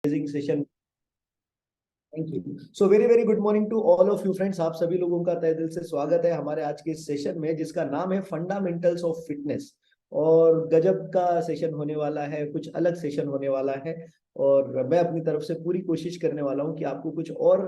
Amazing session. Thank you. So very very good morning to all of you friends. आप सभी लोगों का तहे दिल से स्वागत है हमारे आज के इस सेशन में, जिसका नाम है फंडामेंटल्स ऑफ फिटनेस। और गजब का सेशन होने वाला है, कुछ अलग सेशन होने वाला है। और मैं अपनी तरफ से पूरी कोशिश करने वाला हूं कि आपको कुछ और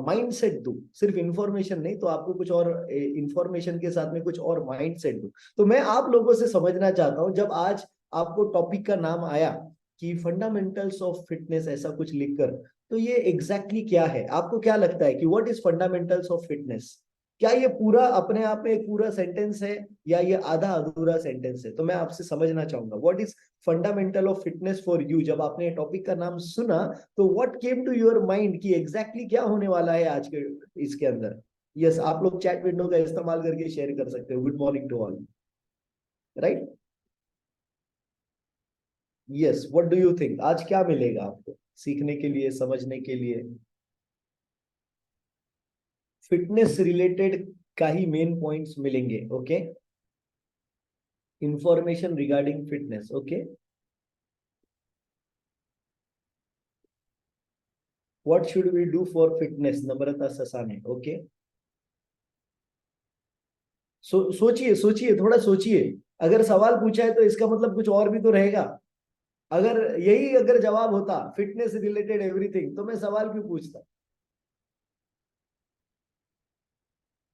माइंडसेट दूं, सिर्फ इंफॉर्मेशन नहीं तो आपको कुछ और इंफॉर्मेशन के साथ में कुछ और माइंडसेट दूं। तो मैं आप लोगों से समझना चाहता हूं, जब आज आपको टॉपिक का नाम आया कि फंडामेंटल्स ऑफ फिटनेस ऐसा कुछ लिखकर, तो ये एग्जैक्टली क्या है? आपको क्या लगता है कि what is fundamentals of fitness? क्या ये पूरा अपने आप में एक पूरा सेंटेंस है या ये आधा अधूरा सेंटेंस है? तो मैं आपसे समझना चाहूंगा what is fundamental of fitness for you. जब आपने टॉपिक का नाम सुना तो what came to your mind कि एग्जैक्टली क्या होने वाला है आज के इसके अंदर? यस, आप लोग चैट विंडो का इस्तेमाल करके शेयर कर सकते हो। Good morning to all. Right. Yes, what do you think आज क्या मिलेगा आपको सीखने के लिए, समझने के लिए? फिटनेस रिलेटेड का ही मेन पॉइंट्स मिलेंगे। Okay, information regarding fitness. Okay, what should we do for fitness? Namrata Sasane. Okay, सोचिए सोचिए, थोड़ा सोचिए। अगर सवाल पूछा है तो इसका मतलब कुछ और भी तो रहेगा। अगर यही अगर जवाब होता फिटनेस रिलेटेड एवरीथिंग, तो मैं सवाल क्यों पूछता?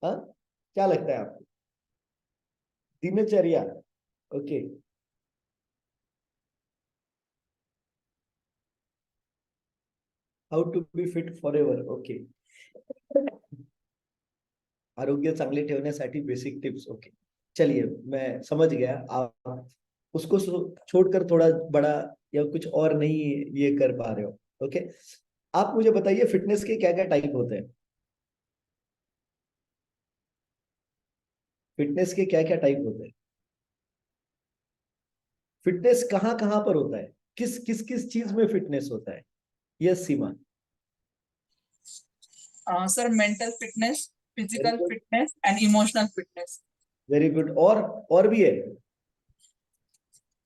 हाँ, क्या लगता है आपको? दिनचर्या। Okay, how to be fit forever. Okay, आरोग्य चांगले ठेवण्यासाठी बेसिक टिप्स। ओके, चलिए मैं समझ गया। आप उसको छोड़कर थोड़ा बड़ा या कुछ और नहीं ये कर पा रहे हो। ओके, आप मुझे बताइए फिटनेस के क्या क्या टाइप होते हैं? फिटनेस के क्या क्या टाइप होते हैं? फिटनेस कहाँ कहाँ पर होता है? किस किस किस चीज में फिटनेस होता है? Yes Seema. Sir, mental fitness, very physical good, fitness and emotional fitness. Very good. और भी है?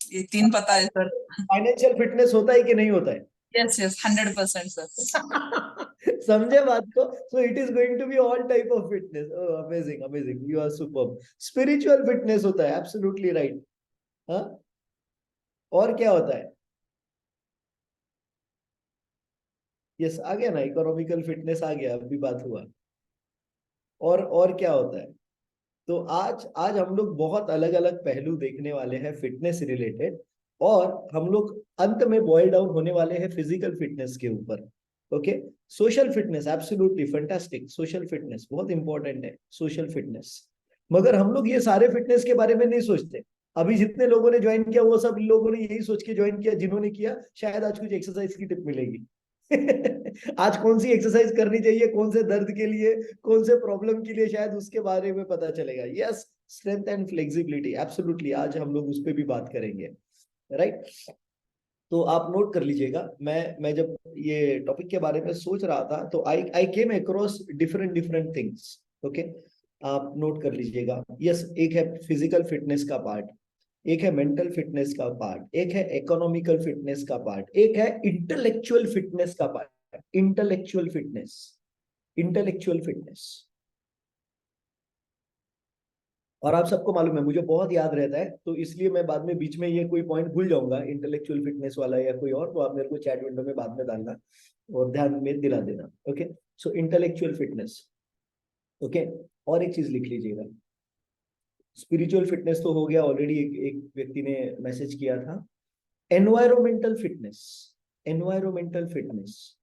ये तीन पता है सर। फाइनेंशियल फिटनेस होता है कि नहीं होता है? Yes yes, 100% sir. समझे बात को? So it is going to be all type of fitness. Amazing amazing, you are superb. Spiritual fitness होता है, एब्सोल्युटली राइट। हाँ, और क्या होता है? यस, आ गया ना, इकोनॉमिकल फिटनेस आ गया, अभी बात हुआ। और क्या होता है? तो आज आज हम लोग बहुत अलग अलग पहलू देखने वाले हैं फिटनेस रिलेटेड। और हम लोग अंत में बॉयल डाउन होने वाले हैं फिजिकल फिटनेस के ऊपर। Okay, social fitness, absolutely fantastic. Social fitness बहुत इंपॉर्टेंट है, सोशल फिटनेस। मगर हम लोग ये सारे फिटनेस के बारे में नहीं सोचते। अभी जितने लोगों ने ज्वाइन किया वो सब लोगों ने यही सोच के ज्वाइन किया, जिन्होंने किया शायद आज कुछ एक्सरसाइज की टिप मिलेगी। आज कौन सी एक्सरसाइज करनी चाहिए, कौन से दर्द के लिए, कौन से प्रॉब्लम के लिए, शायद उसके बारे में पता चलेगा। Yes, strength and flexibility, absolutely आज हम लोग उस पर भी बात करेंगे। राइट। तो आप नोट कर लीजिएगा। मैं जब ये टॉपिक के बारे में सोच रहा था तो I I came across different different things. Okay, आप नोट कर लीजिएगा। यस, एक है फिजिकल फिटनेस का पार्ट, एक है मेंटल फिटनेस का पार्ट, एक है इकोनॉमिकल फिटनेस का पार्ट, एक है इंटेलेक्चुअल फिटनेस का part. Intellectual fitness, intellectual fitness. और आप सबको मालूम है मुझे बहुत याद रहता है, तो इसलिए मैं बाद में बीच में ये कोई पॉइंट भूल जाऊंगा इंटेलेक्चुअल फिटनेस वाला या कोई और, तो आप मेरे को चैट विंडो में बाद में डालना और ध्यान में दिला देना। ओके, सो इंटेलेक्चुअल फिटनेस। ओके, और एक चीज लिख लीजिएगा। स्पिरिचुअल फिटनेस तो हो गया ऑलरेडी, एक व्यक्ति ने मैसेज किया था। Environmental fitness, environmental fitness,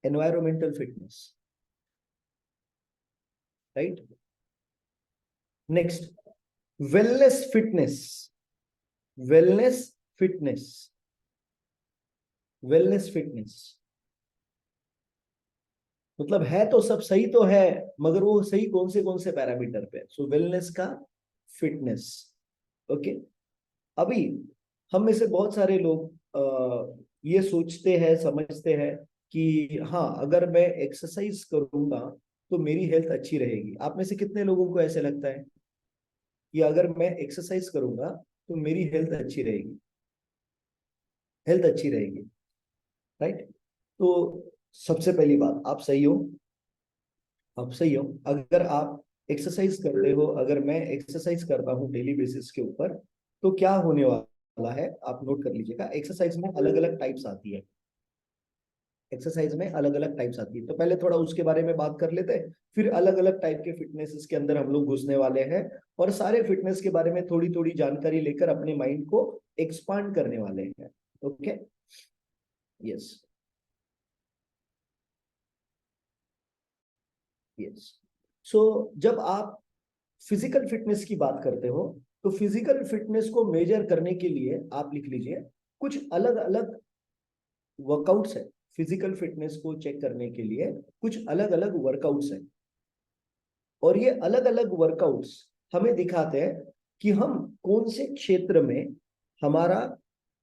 environmental fitness. Right. Next, wellness fitness, wellness fitness, wellness fitness. मतलब है तो सब सही तो है, मगर वो सही कौन से पैरामीटर पे? सो वेलनेस का फिटनेस। ओके, अभी हम में से बहुत सारे लोग ये सोचते हैं, समझते हैं कि हाँ अगर मैं एक्सरसाइज करूंगा तो मेरी हेल्थ अच्छी रहेगी। आप में से कितने लोगों को ऐसे लगता है कि अगर मैं एक्सरसाइज करूंगा तो मेरी हेल्थ अच्छी रहेगी? हेल्थ अच्छी रहेगी, राइट। तो सबसे पहली बात, आप सही हो, आप सही हो। अगर आप एक्सरसाइज करते हो, अगर मैं एक्सरसाइज करता हूँ डेली बेसिस के ऊपर, तो क्या होने वाला है आप नोट कर लीजिएगा। एक्सरसाइज में अलग अलग टाइप्स आती है, एक्सरसाइज में अलग अलग टाइप्स आती है। तो पहले थोड़ा उसके बारे में बात कर लेते हैं, फिर अलग अलग टाइप के फिटनेस के अंदर हम लोग घुसने वाले हैं, और सारे फिटनेस के बारे में थोड़ी थोड़ी जानकारी लेकर अपने माइंड को एक्सपांड करने वाले हैं। Okay, yes, yes. सो जब आप फिजिकल फिटनेस की बात करते हो, तो फिजिकल फिटनेस को मेजर करने के लिए आप लिख लीजिए कुछ अलग अलग वर्कआउट्स है। फिजिकल फिटनेस को चेक करने के लिए कुछ अलग अलग वर्कआउट्स है, और ये अलग अलग वर्कआउट्स हमें दिखाते हैं कि हम कौन से क्षेत्र में हमारा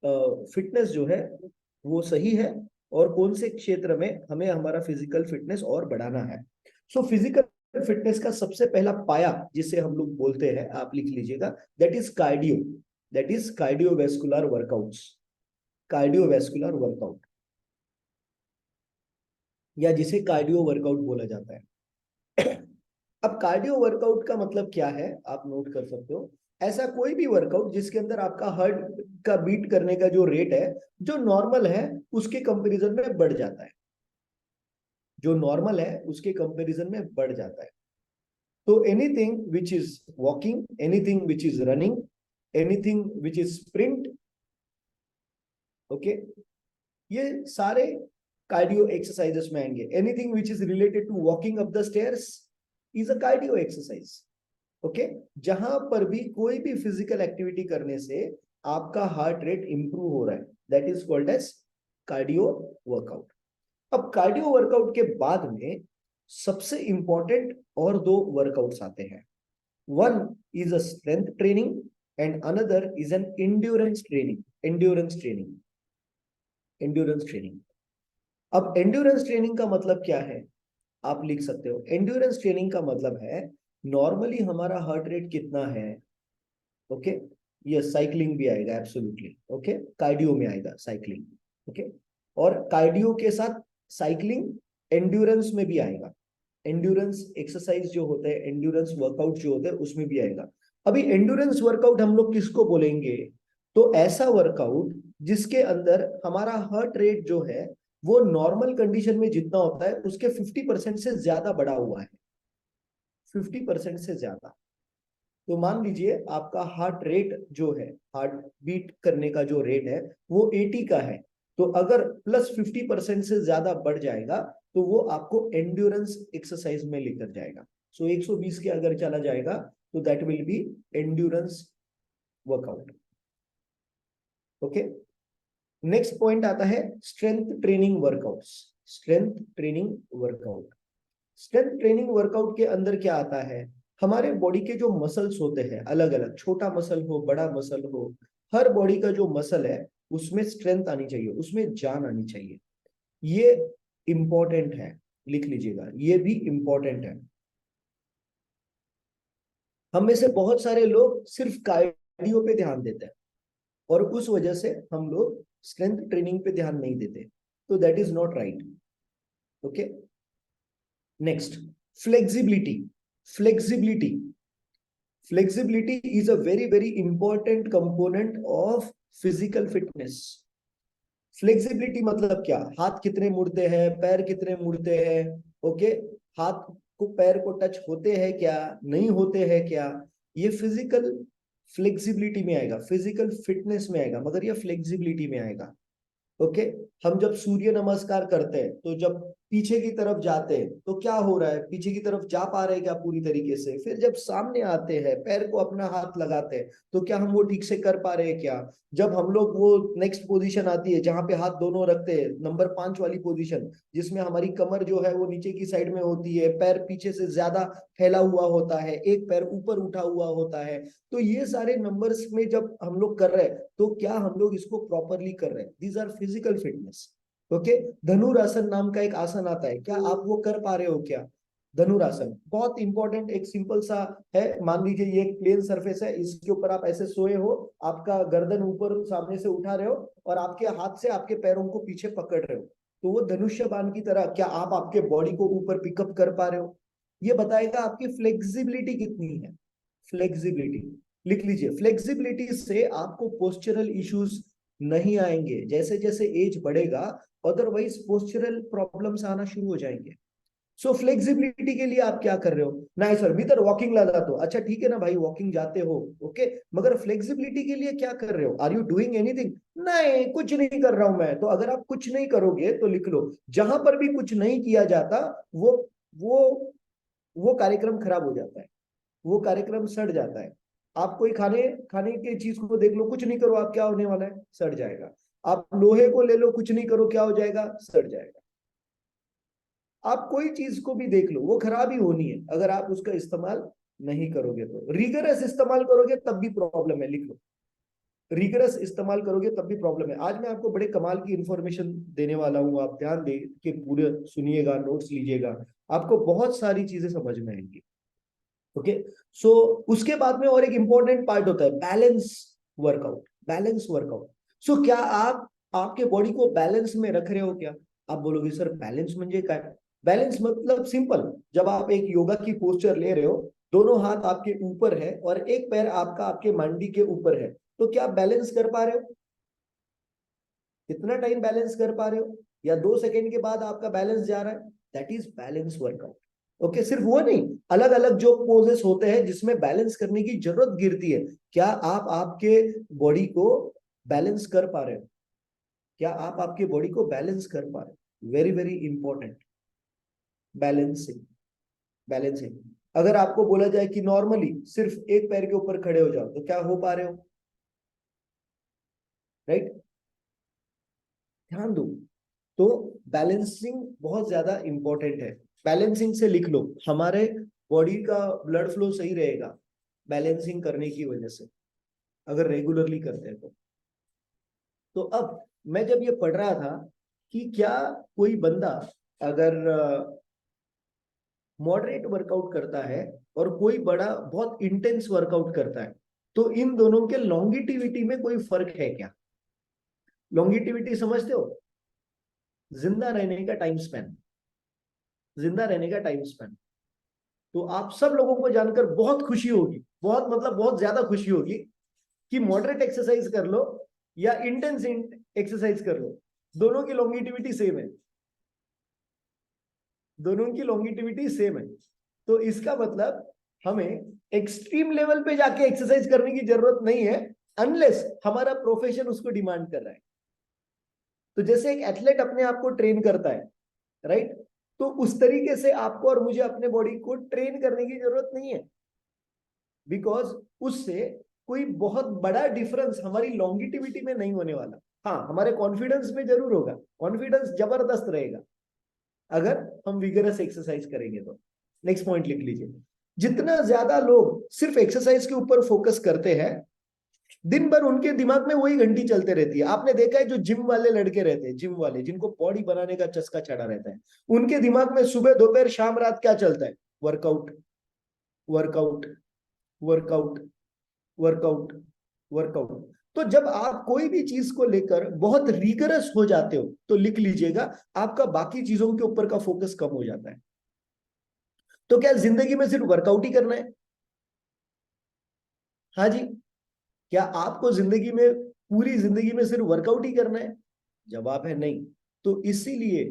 फिटनेस जो है वो सही है, और कौन से क्षेत्र में हमें हमारा फिजिकल फिटनेस और बढ़ाना है। सो फिजिकल फिटनेस का सबसे पहला पाया जिसे हम लोग बोलते हैं, आप लिख लीजिएगा, that is cardio, that is cardiovascular workouts, cardiovascular workout, या जिसे कार्डियो वर्कआउट बोला जाता है। अब कार्डियो वर्कआउट का मतलब क्या है, आप नोट कर सकते हो। ऐसा कोई भी वर्कआउट जिसके अंदर आपका हार्ट का बीट करने का जो रेट है, जो नॉर्मल है उसके कंपैरिजन में बढ़ जाता है, जो नॉर्मल है उसके कंपैरिजन में बढ़ जाता है। तो anything which is walking, anything which is running, anything which is sprint, okay, ये सारे कार्डियो एक्सरसाइजेस में आएंगे। Anything which is related to walking up the stairs is a cardio exercise, okay. जहां पर भी कोई भी फिजिकल एक्टिविटी करने से आपका हार्ट रेट इंप्रूव हो रहा है, that is called as cardio workout. अब कार्डियो वर्कआउट के बाद में सबसे इंपॉर्टेंट और दो वर्कआउट्स आते हैं। One is a strength training and another is an endurance training, endurance training, endurance training. अब एंड्योरेंस ट्रेनिंग का मतलब क्या है, आप लिख सकते हो। एंड्योरेंस ट्रेनिंग का मतलब है नॉर्मली हमारा हार्ट रेट कितना है, ओके, ये साइकिलिंग भी आएगा, एब्सोल्युटली, ओके, कार्डियो में आएगा साइकिलिंग, ओके, और कार्डियो के साथ साइकिलिंग एंड्योरेंस में भी आएगा। एंड्योरेंस एक्सरसाइज जो होते हैं, एंड्योरेंस वर्कआउट जो होते हैं उसमें भी आएगा। अभी एंड्योरेंस वर्कआउट हम लोग किसको बोलेंगे, तो ऐसा वर्कआउट जिसके अंदर हमारा हार्ट रेट जो है वो नॉर्मल कंडीशन में जितना होता है उसके 50% से ज्यादा बढ़ा हुआ है, 50% से ज्यादा। तो मान लीजिए आपका हार्ट रेट जो है, हार्ट बीट करने का जो रेट है वो 80 का है, तो अगर प्लस 50% से ज्यादा बढ़ जाएगा तो वो आपको एंड्योरेंस एक्सरसाइज में लेकर जाएगा। सो 120 के अगर चला जाएगा तो that will be endurance workout, okay. Next point आता है strength training workouts, strength training workout. Strength training workout के अंदर क्या आता है, हमारे बॉडी के जो मसल्स होते हैं अलग अलग, छोटा मसल हो बड़ा मसल हो, हर बॉडी का जो मसल है उसमें स्ट्रेंथ आनी चाहिए, उसमें जान आनी चाहिए। ये इंपॉर्टेंट है, लिख लीजिएगा, ये भी इंपॉर्टेंट है। हम में से बहुत सारे लोग सिर्फ कार्डियो पे ध्यान देते हैं, और उस वजह से हम लोग स्ट्रेंथ ट्रेनिंग पे ध्यान नहीं देते, तो that is not right, okay. Next, flexibility, flexibility, flexibility is a very important component of physical fitness। Flexibility मतलब क्या, हाथ कितने मुड़ते हैं, पैर कितने मुड़ते हैं, ओके, हाथ को पैर को टच होते हैं क्या, नहीं होते हैं क्या, ये फिजिकल फ्लेक्सिबिलिटी में आएगा, फिजिकल फिटनेस में आएगा, मगर ये फ्लेक्सिबिलिटी में आएगा, ओके। हम जब सूर्य नमस्कार करते हैं तो जब पीछे की तरफ जाते हैं तो क्या हो रहा है, पीछे की तरफ जा पा रहे हैं क्या पूरी तरीके से, फिर जब सामने आते हैं पैर को अपना हाथ लगाते हैं तो क्या हम वो ठीक से कर पा रहे हैं क्या। जब हम लोग वो नेक्स्ट पोजीशन आती है जहां पे हाथ दोनों रखते हैं, नंबर 5 वाली पोजीशन, जिसमें हमारी कमर जो है वो नीचे की साइड में होती है, पैर पीछे से ज्यादा फैला हुआ होता है, एक पैर ऊपर उठा हुआ होता है, तो ये सारे नंबर्स में जब हम लोग कर रहे हैं तो क्या हम लोग इसको प्रॉपरली कर रहे हैं, these are physical fitness, okay. Dhanurasana नाम का एक आसन आता है, क्या आप वो कर पा रहे हो क्या, धनुरासन बहुत इंपॉर्टेंट, एक सिंपल सा है। मान लीजिए ये एक प्लेन सरफेस है, इसके ऊपर आप ऐसे सोए हो, आपका गर्दन ऊपर सामने से उठा रहे हो और आपके हाथ से आपके पैरों को पीछे पकड़ रहे हो, तो वो धनुष्य बाण की तरह क्या आप आपके बॉडी को ऊपर पिकअप कर पा रहे हो? ये बताएगा आपकी फ्लेक्सिबिलिटी कितनी है। फ्लेक्सिबिलिटी लिख लीजिए, फ्लेक्सिबिलिटी से आपको पोस्चरल इश्यूज नहीं आएंगे। जैसे जैसे एज बढ़ेगा अदरवाइज पोस्चरल प्रॉब्लम्स आना शुरू हो जाएंगे। सो फ्लेक्सिबिलिटी के लिए आप क्या कर रहे हो? नहीं सर भीतर वॉकिंग लगा दो, अच्छा ठीक है ना भाई, वॉकिंग जाते हो ओके, मगर फ्लेक्सिबिलिटी के लिए क्या कर रहे हो? Are you doing anything? नहीं कुछ नहीं कर रहा हूं मैं। तो अगर आप कुछ नहीं करोगे तो लिख लो, जहां पर भी कुछ नहीं किया जाता वो वो वो कार्यक्रम खराब हो जाता है, वो कार्यक्रम सड़ जाता है। आप कोई खाने खाने की चीज को देख लो, कुछ नहीं करो आप, क्या होने वाला है? सड़ जाएगा। आप लोहे को ले लो, कुछ नहीं करो, क्या हो जाएगा? सड़ जाएगा। आप कोई चीज को भी देख लो, वो खराब ही होनी है अगर आप उसका इस्तेमाल नहीं करोगे। तो रिगरस इस्तेमाल करोगे तब भी प्रॉब्लम है, लिख लो, रिगरस इस्तेमाल करोगे तब भी प्रॉब्लम है। आज मैं आपको बड़े कमाल की इंफॉर्मेशन देने वाला हूं, आप ध्यान दे के पूरे सुनिएगा, नोट्स लीजिएगा, आपको बहुत सारी चीजें समझ में आएंगी। ओके, सो उसके बाद में और एक इंपॉर्टेंट पार्ट होता है बैलेंस वर्कआउट। बैलेंस वर्कआउट, सो क्या आप आपके बॉडी को बैलेंस में रख रहे हो क्या? आप बोलोगे सर बैलेंस म्हणजे काय? बैलेंस मतलब सिंपल, जब आप एक योगा की पोस्चर ले रहे हो, दोनों हाथ आपके ऊपर है और एक पैर आपका आपके मांडी के ऊपर है, तो क्या आप बैलेंस कर पा रहे हो? कितना टाइम बैलेंस कर पा रहे हो? या 2 सेकेंड के बाद आपका बैलेंस जा रहा है? That is balance workout. Okay, सिर्फ वो नहीं, अलग अलग जो पोजेस होते हैं जिसमें बैलेंस करने की जरूरत गिरती है, क्या आप आपके बॉडी को बैलेंस कर पा रहे हो? क्या आप आपके बॉडी को बैलेंस कर पा रहे हो? Very very important, balancing. Balancing, अगर आपको बोला जाए कि नॉर्मली सिर्फ एक पैर के ऊपर खड़े हो जाओ, तो क्या हो पा रहे हो? राइट, ध्यान दो। तो बैलेंसिंग बहुत ज्यादा इंपॉर्टेंट है। बैलेंसिंग से लिख लो, हमारे बॉडी का ब्लड फ्लो सही रहेगा बैलेंसिंग करने की वजह से, अगर रेगुलरली करते हैं तो अब मैं जब ये पढ़ रहा था कि क्या कोई बंदा अगर मॉडरेट वर्कआउट करता है और कोई बड़ा बहुत इंटेंस वर्कआउट करता है, तो इन दोनों के लॉन्गिटिविटी में कोई फर्क है क्या? लॉन्गिटिविटी समझते हो? जिंदा रहने का टाइम स्पैन, जिंदा रहने का टाइम स्पैन। तो आप सब लोगों को जानकर बहुत खुशी होगी, बहुत मतलब बहुत ज्यादा खुशी होगी कि मॉडरेट एक्सरसाइज कर लो या इंटेंस एक्सरसाइज कर लो, दोनों की लॉन्गिटिविटी सेम है, दोनों की लॉन्गिटिविटी सेम है। तो इसका मतलब हमें एक्सट्रीम लेवल पे जाके एक्सरसाइज करने की जरूरत नहीं है, अनलेस हमारा प्रोफेशन उसको डिमांड कर रहा है। तो जैसे एक एथलेट अपने आप को ट्रेन करता है, राइट, तो उस तरीके से आपको और मुझे अपने बॉडी को ट्रेन करने की जरूरत नहीं है, बिकॉज उससे कोई बहुत बड़ा डिफरेंस हमारी लॉन्गिटिविटी में नहीं होने वाला। हाँ, हमारे कॉन्फिडेंस में जरूर होगा, कॉन्फिडेंस जबरदस्त रहेगा अगर हम विगरस एक्सरसाइज करेंगे तो। नेक्स्ट पॉइंट लिख लीजिए, जितना ज्यादा लोग सिर्फ एक्सरसाइज के ऊपर फोकस करते हैं, दिन भर उनके दिमाग में वही घंटी चलते रहती है। आपने देखा है जो जिम वाले लड़के रहते हैं, जिम वाले जिनको बॉडी बनाने का चस्का चढ़ा रहता है, उनके दिमाग में सुबह दोपहर शाम रात क्या चलता है? Workout, workout, workout, workout, workout. तो जब आप कोई भी चीज को लेकर बहुत रिगरस हो जाते हो, तो लिख लीजिएगा आपका बाकी चीजों के ऊपर का फोकस कम हो जाता है। तो क्या जिंदगी में सिर्फ वर्कआउट ही करना है? हाँ जी, क्या आपको जिंदगी में पूरी जिंदगी में सिर्फ वर्कआउट ही करना है? जवाब है नहीं। तो इसीलिए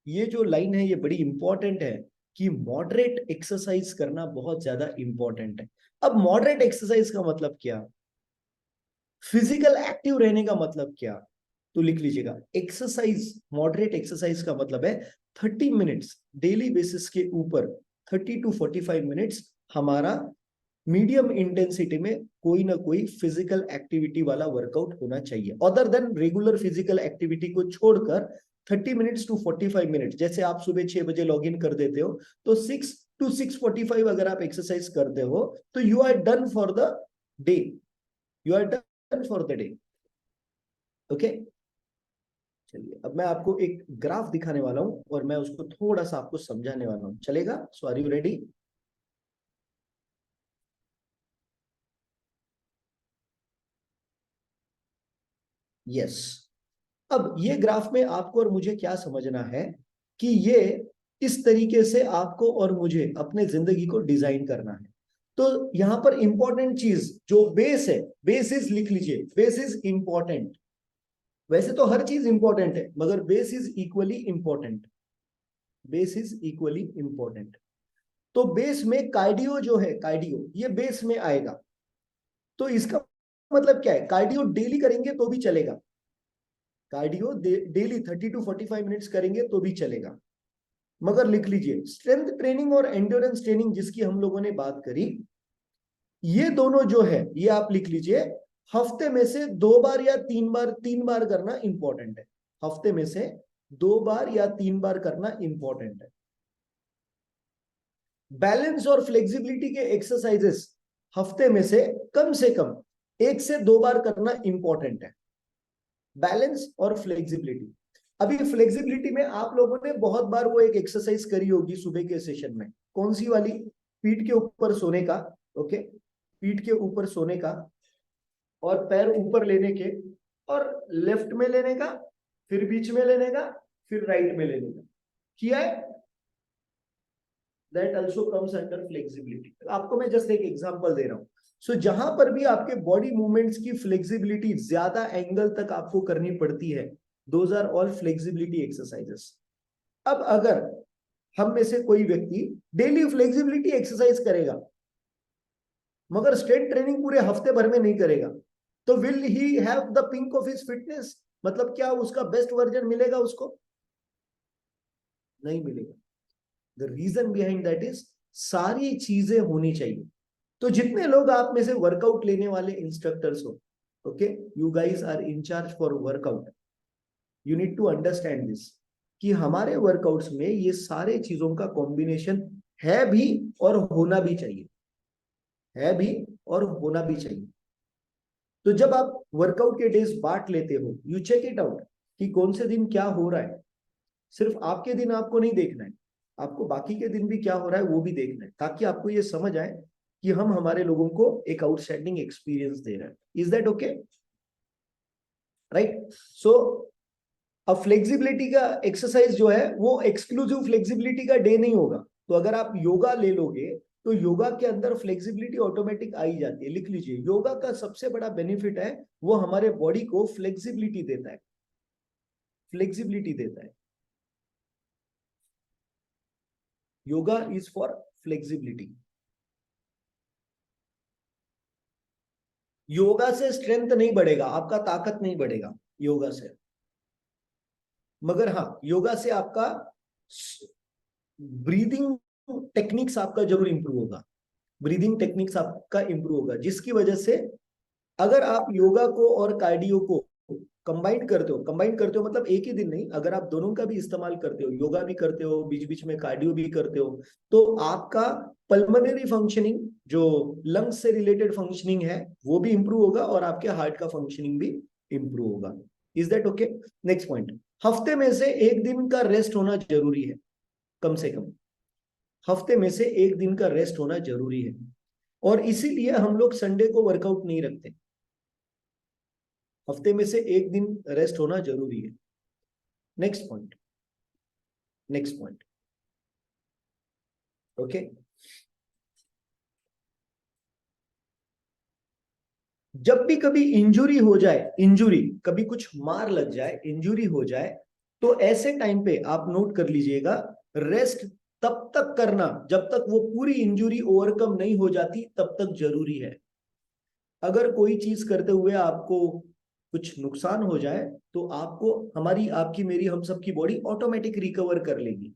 ये जो लाइन है ये बड़ी इंपॉर्टेंट है कि मॉडरेट एक्सरसाइज करना बहुत ज्यादा इंपॉर्टेंट है। अब मॉडरेट एक्सरसाइज का मतलब क्या, फिजिकल एक्टिव रहने का मतलब क्या? तो लिख लीजिएगा, एक्सरसाइज, मॉडरेट एक्सरसाइज का मतलब है 30 मिनट्स डेली बेसिस के ऊपर, 30 to 45 मिनट्स हमारा मीडियम इंटेंसिटी में कोई ना कोई फिजिकल एक्टिविटी वाला वर्कआउट होना चाहिए। Other than regular physical activity को छोड़कर 30 minutes to 45 मिनट, जैसे आप सुबह 6 बजे लॉग इन कर देते हो, तो 6 to 6:45 अगर आप एक्सरसाइज करते हो तो you are done for the day, you are done for the day. Okay, चलिए अब मैं आपको एक ग्राफ दिखाने वाला हूं और मैं उसको थोड़ा सा आपको समझाने वाला हूं, चलेगा? सो आर यू रेडी? यस। अब ये ग्राफ में आपको और मुझे क्या समझना है कि ये इस तरीके से आपको और मुझे अपने जिंदगी को डिजाइन करना है। तो यहां पर इंपॉर्टेंट चीज जो बेस है, बेस इज, लिख लीजिए, बेस इज इंपॉर्टेंट। वैसे तो हर चीज इंपॉर्टेंट है मगर base is equally important. Base is equally important. तो बेस में कार्डियो जो है, कार्डियो ये बेस में आएगा। तो इसका मतलब क्या है? कार्डियो डेली करेंगे तो भी चलेगा, कार्डियो डेली 30 to 45 मिनट्स करेंगे तो भी चलेगा। मगर लिख लीजिए स्ट्रेंथ ट्रेनिंग और एंड्योरेंस ट्रेनिंग जिसकी हम लोगों ने बात करी, ये दोनों जो है ये आप लिख लीजिए हफ्ते में से 2 बार या 3 बार, 3 बार करना इंपॉर्टेंट है। हफ्ते में से 2 बार या 3 बार करना इंपॉर्टेंट है। बैलेंस और फ्लेक्सिबिलिटी के एक्सरसाइजेस हफ्ते में से कम 1 से 2 बार करना इंपॉर्टेंट है। बैलेंस और फ्लेक्सिबिलिटी। अभी फ्लेक्सिबिलिटी में आप लोगों ने बहुत बार वो एक एक्सरसाइज करी होगी सुबह के सेशन में, कौन सी वाली? पीठ के ऊपर सोने का। ओके, पीठ के ऊपर सोने का और पैर ऊपर लेने के, और लेफ्ट में लेने का, फिर बीच में लेने का, फिर राइट में लेने का। किया है? That also comes under flexibility. आपको मैं जस्ट एक एग्जांपल दे रहा हूं। सो जहां पर भी आपके बॉडी मूवमेंट्स की फ्लेक्सिबिलिटी ज्यादा एंगल तक आपको करनी पड़ती है, those are all flexibility exercises. अब अगर हम में से कोई व्यक्ति डेली फ्लेक्सिबिलिटी एक्सरसाइज करेगा मगर स्ट्रेंथ ट्रेनिंग पूरे हफ्ते भर में नहीं करेगा, तो will he have the pink of his fitness? मतलब क्या उसका बेस्ट वर्जन मिलेगा उसको? नहीं मिलेगा। The reason behind that is सारी चीजें होनी चाहिए। तो जितने लोग आप में से वर्कआउट लेने वाले इंस्ट्रक्टर्स हो, okay, you guys are in charge for workout, you need to understand this कि हमारे वर्कआउट्स में ये सारे चीजों का कॉम्बिनेशन है भी और होना भी चाहिए, है भी और होना भी चाहिए। तो जब आप वर्कआउट के डेज बांट लेते हो, यू चेक इट आउट कि कौन से दिन क्या हो रहा है। सिर्फ आपके दिन आपको नहीं देखना है, आपको बाकी के दिन भी क्या हो रहा है वो भी देखना है, ताकि आपको ये समझ आए कि हम हमारे लोगों को एक आउटस्टैंडिंग एक्सपीरियंस दे रहे हैं। Is that okay? राइट। सो अब फ्लेक्सिबिलिटी का एक्सरसाइज जो है वो एक्सक्लूसिव फ्लेक्सिबिलिटी का डे नहीं होगा। तो अगर आप योगा ले लोगे तो योगा के अंदर फ्लेक्सिबिलिटी ऑटोमेटिक आई जाती है। लिख लीजिए, योगा का सबसे बड़ा बेनिफिट है वो हमारे बॉडी को फ्लेक्सिबिलिटी देता है, फ्लेक्सिबिलिटी देता है। Yoga is for flexibility. Yoga से स्ट्रेंथ नहीं बढ़ेगा, आपका ताकत नहीं बढ़ेगा योगा से, मगर हाँ योगा से आपका ब्रीदिंग टेक्निक्स आपका जरूर इंप्रूव होगा। ब्रीदिंग टेक्निक्स आपका इंप्रूव होगा, जिसकी वजह से अगर आप योगा को और कार्डियो को कंबाइन करते हो मतलब एक ही दिन नहीं, अगर आप दोनों का भी इस्तेमाल करते हो, योगा भी करते हो बीच बीच में कार्डियो भी करते हो, तो आपका पल्मोनरी फंक्शनिंग, जो लंग्स से रिलेटेड फंक्शनिंग है, वो भी इंप्रूव होगा और आपके हार्ट का फंक्शनिंग भी इंप्रूव होगा। Is that okay? Next point, हफ्ते में से एक दिन का रेस्ट होना जरूरी है, कम से कम हफ्ते में से एक दिन का रेस्ट होना जरूरी है। और इसीलिए हम लोग संडे को वर्कआउट नहीं रखते, हफ्ते में से एक दिन रेस्ट होना जरूरी है। Next point, next point, okay. जब भी कभी इंजुरी हो जाए, इंजुरी कभी कुछ मार लग जाए, इंजुरी हो जाए, तो ऐसे टाइम पे आप नोट कर लीजिएगा, रेस्ट तब तक करना जब तक वो पूरी इंजुरी ओवरकम नहीं हो जाती, तब तक जरूरी है। अगर कोई चीज करते हुए आपको कुछ नुकसान हो जाए तो आपको, हमारी आपकी मेरी हम सबकी बॉडी ऑटोमेटिक रिकवर कर लेगी।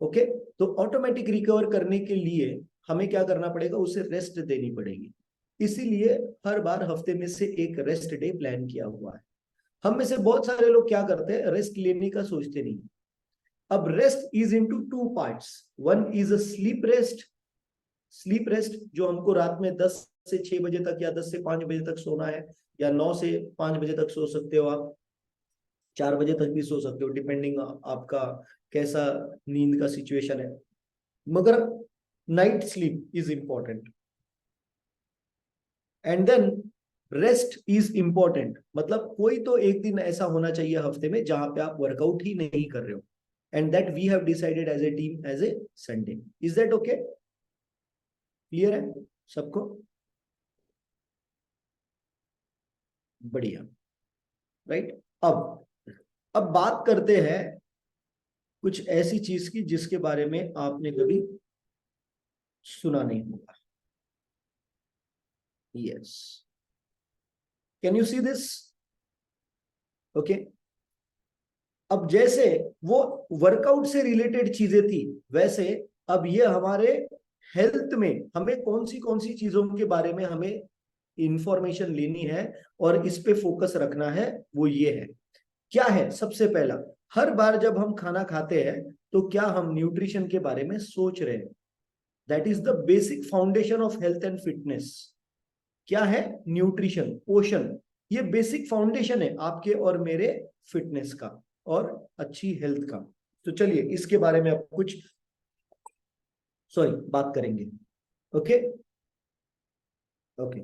ओके, तो ऑटोमेटिक रिकवर करने के लिए हमें क्या करना पड़ेगा? उसे रेस्ट देनी पड़ेगी। इसीलिए हर बार हफ्ते में से एक रेस्ट डे प्लान किया हुआ है। हम में से बहुत सारे लोग क्या करते हैं, रेस्ट लेने का सोचते नहीं। अब rest is into two parts. One is a slip rest, sleep rest जो हमको रात में 10 से 6 बजे तक या 10 से 5 बजे तक सोना है, या 9 से 5 बजे तक सो सकते हो आप। 4 बजे तक भी सो सकते हो, डिपेंडिंग आपका कैसा नींद का सिचुएशन है, मगर night sleep is important. And then rest is important, मतलब कोई तो एक दिन ऐसा होना चाहिए हफ्ते में जहां पे आप वर्कआउट ही नहीं कर रहे हो, and that we have decided as a team as a Sunday. Is that okay? Clear है सबको? बढ़िया। राइट। अब बात करते हैं कुछ ऐसी चीज की जिसके बारे में आपने कभी सुना नहीं होगा। Yes, can you see this? Okay. अब जैसे वो वर्कआउट से रिलेटेड चीजें थी, वैसे अब ये हमारे हेल्थ में हमें कौन सी चीजों के बारे में हमें इंफॉर्मेशन लेनी है और इस पे फोकस रखना है, वो ये है। क्या है? सबसे पहला, हर बार जब हम खाना खाते हैं तो क्या हम न्यूट्रिशन के बारे में सोच रहे हैं? That is the basic foundation of health and fitness. क्या है? न्यूट्रिशन, पोषण। ये बेसिक फाउंडेशन है आपके और मेरे फिटनेस का और अच्छी हेल्थ का। तो चलिए इसके बारे में अब कुछ बात करेंगे। ओके। ओके।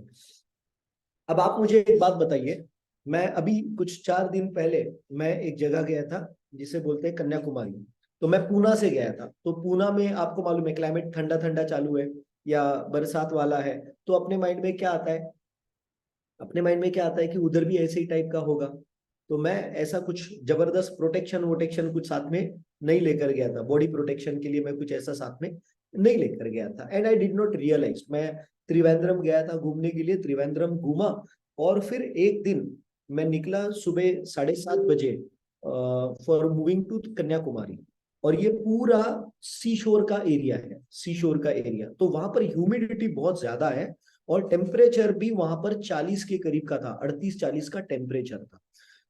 अब आप मुझे एक बात बताइए। मैं अभी कुछ 4 दिन पहले मैं एक जगह गया था जिसे बोलते हैं कन्याकुमारी। तो मैं पूना से गया था। तो पूना में आपको मालूम है क्लाइमेट ठंडा ठंडा चालू है या बरसात वाला है, तो अपने माइंड में क्या आता है? अपने माइंड में क्या आता है कि उधर भी ऐसे ही टाइप का होगा। तो मैं ऐसा कुछ जबरदस्त प्रोटेक्शन वोटेक्शन कुछ साथ में नहीं लेकर गया था, बॉडी प्रोटेक्शन के लिए मैं कुछ ऐसा साथ में नहीं लेकर गया था। And I did not realise. मैं त्रिवेंद्रम गया था घूमने के लिए, त्रिवेंद्रम घूमा और फिर एक दिन मैं निकला सुबह 7:30 बजे फॉर मूविंग टू कन्याकुमारी। और ये पूरा सी शोर का एरिया है, सी शोर का एरिया। तो वहां पर ह्यूमिडिटी बहुत ज्यादा है और टेम्परेचर भी वहां पर 40 के करीब का था, 38-40 का टेम्परेचर था।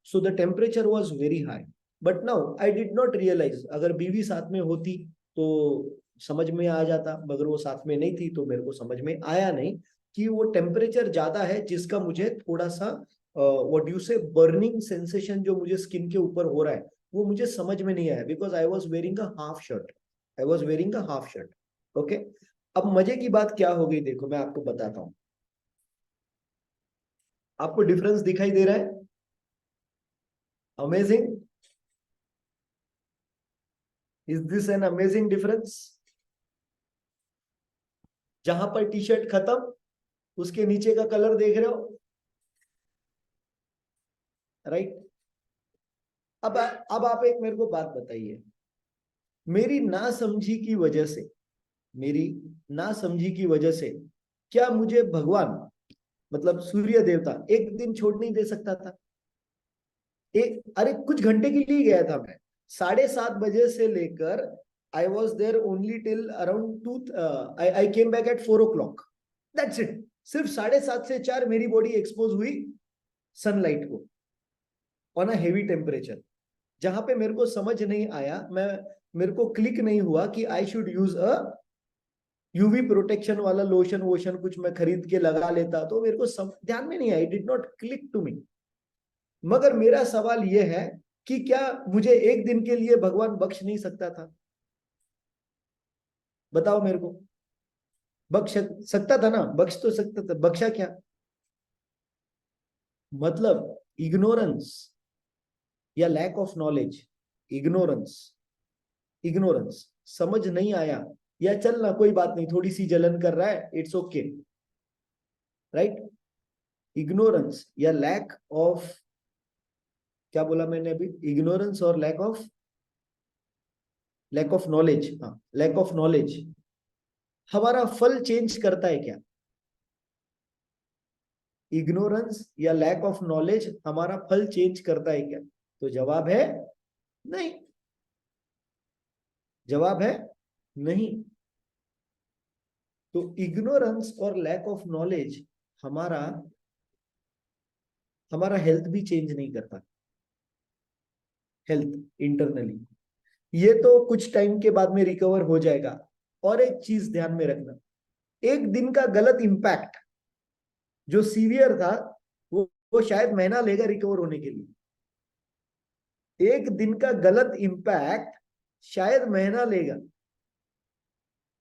So the temperature was very high. But now I did not realise, अगर बीवी साथ में होती तो समझ में आ जाता, मगर वो साथ में नहीं थी तो मेरे को समझ में आया नहीं कि वो टेम्परेचर ज्यादा है जिसका मुझे थोड़ा सा व्हाट यू से बर्निंग सेंसेशन जो मुझे स्किन के ऊपर हो रहा है वो मुझे समझ में नहीं आया, because I was wearing a half shirt. I was wearing a half shirt. Okay. अब मजे की बात क्या हो गई, देखो मैं आपको बताता हूँ। आपको डिफरेंस दिखाई दे रहा है? Amazing. Is this an amazing difference? जहां पर टी शर्ट खत्म, उसके नीचे का कलर देख रहे हो? राइट। अब आप एक मेरे को बात बताइए। मेरी ना समझी की वजह से, मेरी ना समझी की वजह से क्या मुझे भगवान, मतलब सूर्य देवता, एक दिन छोड़ नहीं दे सकता था? एक, अरे कुछ घंटे के लिए गया था मैं। 7:30 बजे से लेकर I was there only till around 2। I came back at 4 o'clock। That's it. सिर्फ 7:30 से 4 मेरी बॉडी एक्सपोज हुई सनलाइट को ऑन अ हेवी टेम्परेचर। जहां पे मेरे को समझ नहीं आया, मैं मेरे को क्लिक नहीं हुआ कि I should use a UV protection वाला लोशन वोशन कुछ मैं खरीद के लगा लेता, तो मेरे को ध्यान में नहीं आई, did not click to me. मगर मेरा सवाल यह है कि क्या मुझे एक दिन के लिए भगवान बख्श नहीं सकता था? बताओ मेरे को। बख्श सकता था ना, बख्श तो सकता था, बख्शा क्या? मतलब इग्नोरेंस या lack of knowledge. Ignorance, ignorance, समझ नहीं आया, या चलना कोई बात नहीं, थोड़ी सी जलन कर रहा है, इट्स ओके। राइट। इग्नोरेंस या लैक ऑफ, क्या बोला मैंने अभी? इग्नोरेंस और लैक ऑफ नॉलेज। हाँ, लैक ऑफ नॉलेज हमारा फल चेंज करता है क्या? इग्नोरेंस या लैक ऑफ नॉलेज हमारा फल चेंज करता है क्या? तो जवाब है नहीं। जवाब है नहीं। तो इग्नोरेंस और लैक ऑफ नॉलेज हमारा हमारा हेल्थ भी चेंज नहीं करता, हेल्थ इंटरनली। ये तो कुछ टाइम के बाद में रिकवर हो जाएगा। और एक चीज ध्यान में रखना, एक दिन का गलत इंपैक्ट जो सीवियर था, वो शायद महीना लेगा रिकवर होने के लिए। एक दिन का गलत इंपैक्ट शायद महीना लेगा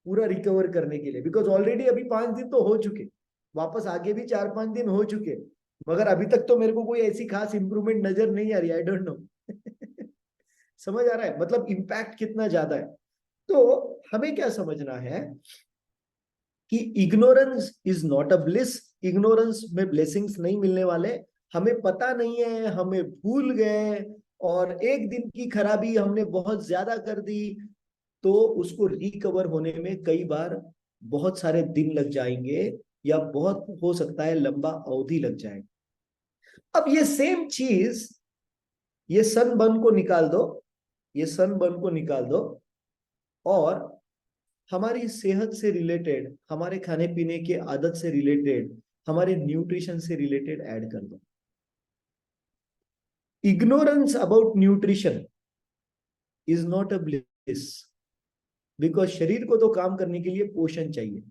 पूरा रिकवर करने के लिए, बिकॉज ऑलरेडी अभी 5 दिन तो हो चुके, वापस आगे भी 4-5 दिन हो चुके, मगर अभी तक तो मेरे को कोई ऐसी खास इंप्रूवमेंट नजर नहीं आ रही, आई डोंट नो। समझ आ रहा है मतलब इम्पैक्ट कितना ज्यादा है। तो हमें क्या समझना है कि ignorance is not a bliss, ignorance में ब्लेसिंग्स नहीं मिलने वाले। हमें पता नहीं है, हमें भूल गए, और एक दिन की खराबी हमने बहुत ज्यादा कर दी, तो उसको रिकवर होने में कई बार बहुत सारे दिन लग जाएंगे, या बहुत हो सकता है लंबा अवधि लग जाए। अब ये सेम चीज, ये सनबर्न को निकाल दो, ये सनबर्न को निकाल दो, और हमारी सेहत से रिलेटेड, हमारे खाने पीने के आदत से रिलेटेड, हमारे न्यूट्रिशन से रिलेटेड ऐड कर दो। Ignorance about nutrition is not a bliss, because शरीर को तो काम करने के लिए पोषण चाहिए,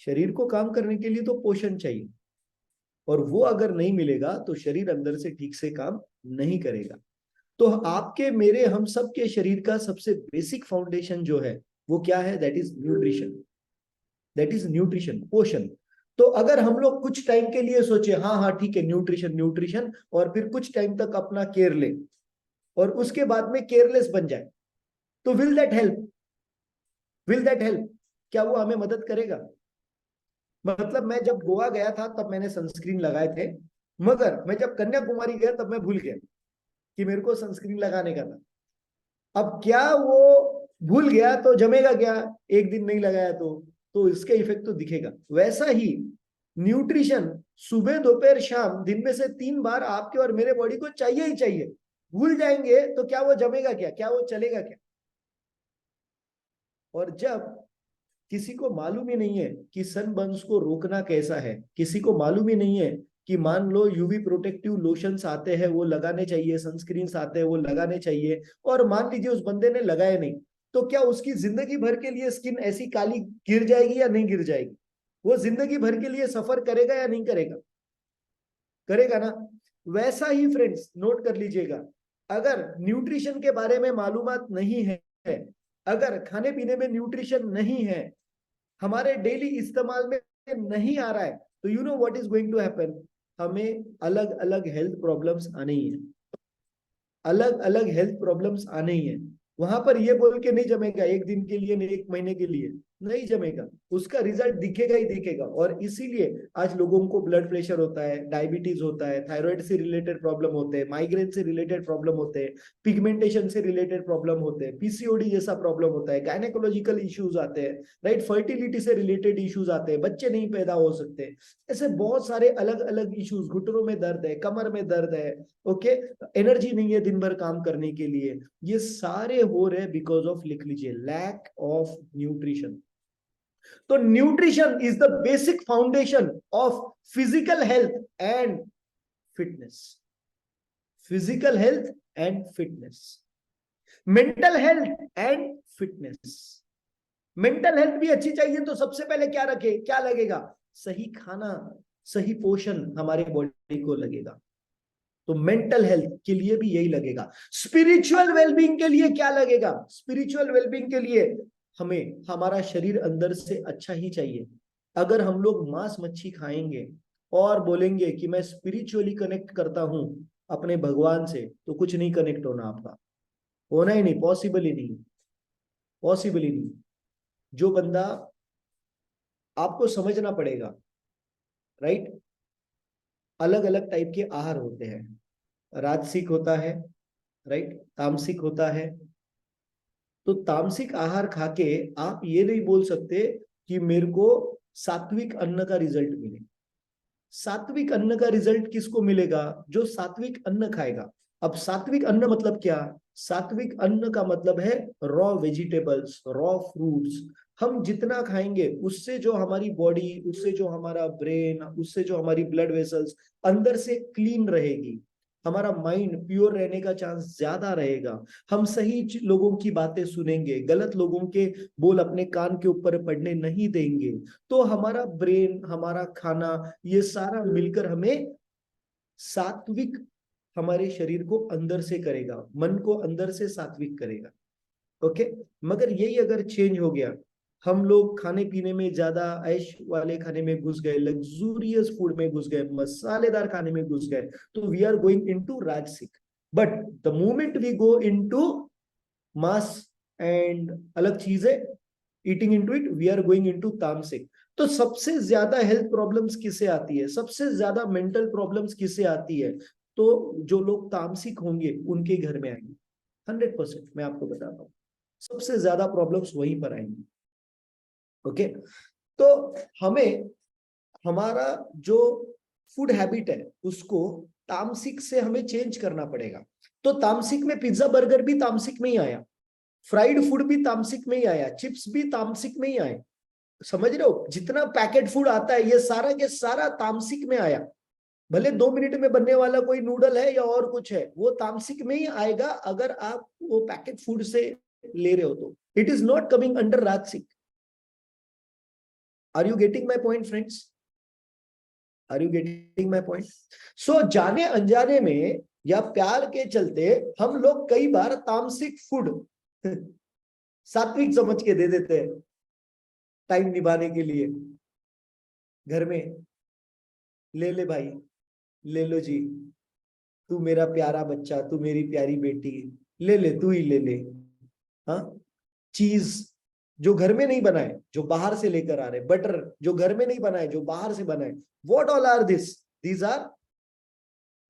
शरीर को काम करने के लिए तो पोषण चाहिए, और वो अगर नहीं मिलेगा तो शरीर अंदर से ठीक से काम नहीं करेगा। तो आपके, मेरे, हम सब के शरीर का सबसे बेसिक फाउंडेशन जो है वो क्या है? That is nutrition, that is nutrition, पोषण। तो अगर हम लोग कुछ टाइम के लिए सोचे हाँ हाँ ठीक है न्यूट्रिशन न्यूट्रिशन, और फिर कुछ टाइम तक अपना केयर ले, और उसके बाद में केयरलेस बन जाए, तो will that help? Will that help? क्या वो हमें मदद करेगा? मतलब मैं जब गोवा गया था तब मैंने सनस्क्रीन लगाए थे, मगर मैं जब कन्याकुमारी गया तब मैं भूल गया कि मेरे को सनस्क्रीन लगाने का था। अब क्या वो भूल गया तो जमेगा क्या? एक दिन नहीं लगाया तो इसका इफेक्ट तो दिखेगा। वैसा ही न्यूट्रिशन सुबह दोपहर शाम दिन में से 3 बार आपके और मेरे बॉडी को चाहिए ही चाहिए। भूल जाएंगे तो क्या वो जमेगा क्या? क्या वो चलेगा क्या? और जब किसी को मालूम ही नहीं है कि सनबर्न्स को रोकना कैसा है, किसी को मालूम ही नहीं है कि मान लो यूवी प्रोटेक्टिव लोशंस आते हैं वो लगाने चाहिए, सनस्क्रीन्स आते हैं वो लगाने चाहिए, और मान लीजिए उस बंदे ने लगाए नहीं, तो क्या उसकी जिंदगी भर के लिए स्किन ऐसी काली गिर जाएगी या नहीं गिर जाएगी? वो जिंदगी भर के लिए सफर करेगा या नहीं करेगा? करेगा ना। वैसा ही फ्रेंड्स नोट कर लीजिएगा, अगर न्यूट्रिशन के बारे में मालूमात नहीं है, अगर खाने पीने में न्यूट्रिशन नहीं है, हमारे डेली इस्तेमाल में नहीं आ रहा है, तो you know what is going to happen? हमें अलग अलग हेल्थ प्रॉब्लम्स आने ही है, अलग अलग हेल्थ प्रॉब्लम्स आने ही है। वहां पर ये बोल के नहीं जमेगा एक दिन के लिए नहीं, एक महीने के लिए नहीं जमेगा, उसका रिजल्ट दिखेगा ही दिखेगा। और इसीलिए आज लोगों को ब्लड प्रेशर होता है, डायबिटीज होता है, थायराइड से रिलेटेड प्रॉब्लम होते हैं, माइग्रेन से रिलेटेड प्रॉब्लम होते हैं, पिगमेंटेशन से रिलेटेड प्रॉब्लम होते हैं, पीसीओडी जैसा प्रॉब्लम होता है, गायनेकोलॉजिकल इश्यूज आते हैं, राइट, फर्टिलिटी से रिलेटेड इश्यूज आते हैं, बच्चे नहीं पैदा हो सकते, ऐसे बहुत सारे अलग अलग इश्यूज, घुटनों में दर्द है, कमर में दर्द है, ओके, एनर्जी नहीं है दिन भर काम करने के लिए, ये सारे हो रहे बिकॉज ऑफ, लिख लीजिए, लैक ऑफ न्यूट्रिशन। तो nutrition is the basic foundation of physical health and fitness, physical health and fitness, mental health and fitness. Mental health भी अच्छी चाहिए तो सबसे पहले क्या रखे, क्या लगेगा? सही खाना, सही पोषण हमारे बॉडी को लगेगा। तो मेंटल हेल्थ के लिए भी यही लगेगा। स्पिरिचुअल वेलबींग के लिए क्या लगेगा? स्पिरिचुअल वेलबींग के लिए हमें हमारा शरीर अंदर से अच्छा ही चाहिए। अगर हम लोग मांस मच्छी खाएंगे और बोलेंगे कि मैं स्पिरिचुअली कनेक्ट करता हूं अपने भगवान से, तो कुछ नहीं कनेक्ट होना आपका, होना ही नहीं, पॉसिबल ही नहीं, पॉसिबल ही नहीं। जो बंदा, आपको समझना पड़ेगा, राइट, अलग अलग टाइप के आहार होते हैं, राजसिक होता है, राइट, तामसिक होता है। तो तामसिक आहार खाके आप ये नहीं बोल सकते कि मेरे को सात्विक अन्न का रिजल्ट मिले। सात्विक अन्न का रिजल्ट किसको मिलेगा? जो सात्विक अन्न खाएगा। अब सात्विक अन्न मतलब क्या? सात्विक अन्न का मतलब है रॉ वेजिटेबल्स, रॉ फ्रूट्स। हम जितना खाएंगे उससे जो हमारी बॉडी, उससे जो हमारा ब्रेन, उससे जो हमारी ब्लड वेसल्स अंदर से क्लीन रहेगी, हमारा माइंड प्योर रहने का चांस ज्यादा रहेगा। हम सही लोगों की बातें सुनेंगे, गलत लोगों के बोल अपने कान के ऊपर पड़ने नहीं देंगे। तो हमारा ब्रेन, हमारा खाना, ये सारा मिलकर हमें सात्विक, हमारे शरीर को अंदर से करेगा, मन को अंदर से सात्विक करेगा। ओके, मगर यही अगर चेंज हो गया, हम लोग खाने पीने में ज्यादा ऐश वाले खाने में घुस गए, लग्जूरियस फूड में घुस गए, मसालेदार खाने में घुस गए, तो we are going into rajasic. But the moment we go into मास एंड अलग चीजें eating into it, we are going into tamasic. तो सबसे ज्यादा हेल्थ प्रॉब्लम्स किससे आती है, सबसे ज्यादा मेंटल प्रॉब्लम्स किससे आती है? तो जो लोग तामसिक होंगे उनके घर में आएंगे। 100% मैं आपको बताता हूँ, सबसे ज्यादा प्रॉब्लम्स वहीं पर आएंगी। ओके, तो हमें हमारा जो फूड हैबिट है उसको तामसिक से हमें चेंज करना पड़ेगा। तो तामसिक में पिज्जा बर्गर भी तामसिक में ही आया, फ्राइड फूड भी तामसिक में ही आया, चिप्स भी तामसिक में ही आए। समझ रहे हो, जितना पैकेट फूड आता है ये सारा के सारा तामसिक में आया। भले 2 मिनट में बनने वाला कोई नूडल है या और कुछ है, वो तामसिक में ही आएगा अगर आप वो पैकेट फूड से ले रहे हो तो। It is not coming under rajasic. Are you getting my point friends? Are you getting my point? So जाने अनजाने में या प्यार के चलते हम लोग कई बार तामसिक फूड सात्विक समझ के दे देते हैं टाइम निभाने के लिए। घर में ले ले भाई, ले लो जी, तू मेरा प्यारा बच्चा, तू मेरी प्यारी बेटी, ले ले, तू ही ले ले। हाँ, चीज जो घर में नहीं बनाए, जो बाहर से लेकर आ रहे, बटर जो घर में नहीं बनाए, जो बाहर से बनाए, what all are this? These are